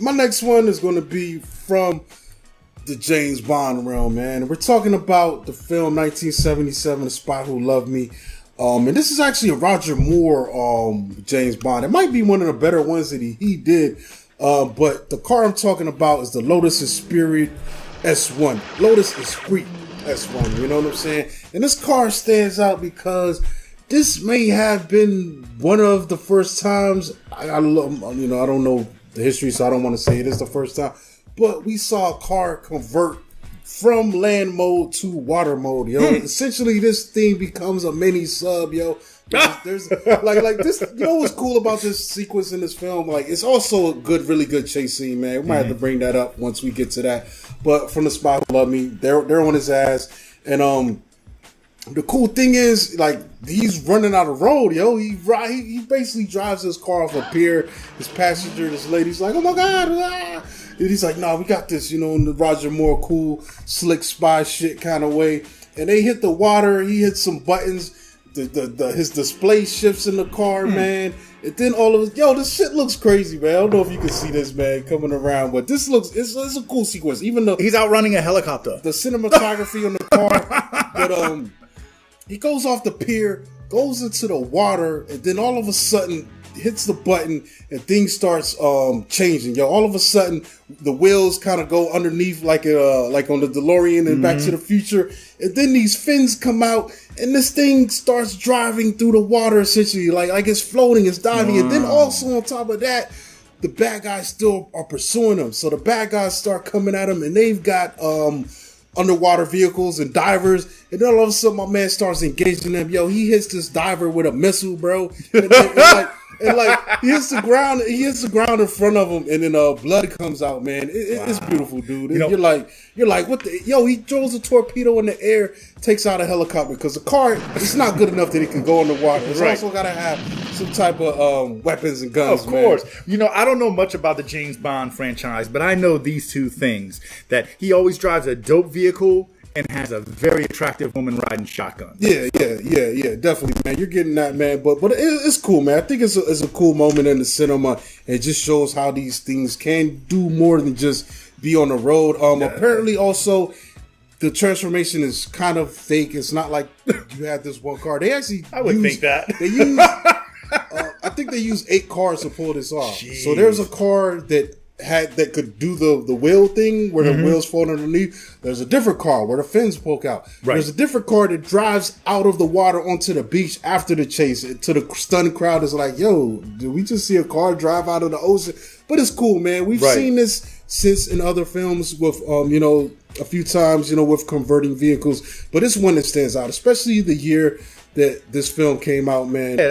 My next one is going to be from the James Bond realm, man. We're talking about the film 1977, The Spy Who Loved Me. And this is actually a Roger Moore James Bond. It might be one of the better ones that he did. But the car I'm talking about is the Lotus Esprit S1. Lotus Esprit S1, you know what I'm saying? And this car stands out because this may have been one of the first times, I don't know the history, so I don't want to say it is the first time, but we saw a car convert from land mode to water mode, yo. Essentially, this thing becomes a mini sub, yo. There's like this. You know what's cool about this sequence in this film? Like, it's also a really good chase scene, man. We might have to bring that up once we get to that. But from The Spy Who Loved Me, they're on his ass, and the cool thing is, like, he's running out of road, yo. He basically drives his car off a pier. His passenger, this lady's like, oh my god, ah. And he's like, nah, we got this, you know, in the Roger Moore cool, slick spy shit kind of way. And they hit the water. He hits some buttons. His display shifts in the car, man. And then all of this shit looks crazy, man. I don't know if you can see this, man, coming around, but this it's a cool sequence. Even though he's outrunning a helicopter, the cinematography on the car, but he goes off the pier, goes into the water, and then all of a sudden hits the button and things starts changing. Yo, all of a sudden the wheels kind of go underneath like on the DeLorean and Back to the Future, and then these fins come out and this thing starts driving through the water, essentially like it's floating, it's diving. And then also on top of that, the bad guys still are pursuing them. So the bad guys start coming at them, and they've got underwater vehicles and divers, and then all of a sudden my man starts engaging them. Yo, he hits this diver with a missile, bro, and he hits the ground in front of him, and then blood comes out, man. It's beautiful, dude. You're like what the he throws a torpedo in the air, takes out a helicopter, because the car, it's not good enough that it can go in the water. It's also gotta have some type of weapons and guns. Of course, man. I don't know much about the James Bond franchise, but I know these two things: that he always drives a dope vehicle and has a very attractive woman riding shotgun. Yeah, definitely, man. You're getting that, man. But it's cool, man. I think it's a cool moment in the cinema. It just shows how these things can do more than just be on the road. Apparently, also, the transformation is kind of fake. It's not like you had this one car. They actually, I would think that they use. I think they use 8 cars to pull this off. Jeez. So there's a car that could do the wheel thing where the wheels fold underneath. There's a different car where the fins poke out. Right. There's a different car that drives out of the water onto the beach after the chase. To the stunned crowd is like, yo, did we just see a car drive out of the ocean? But it's cool, man. We've seen this since in other films with a few times, with converting vehicles. But it's one that stands out, especially the year that this film came out, man. Yeah,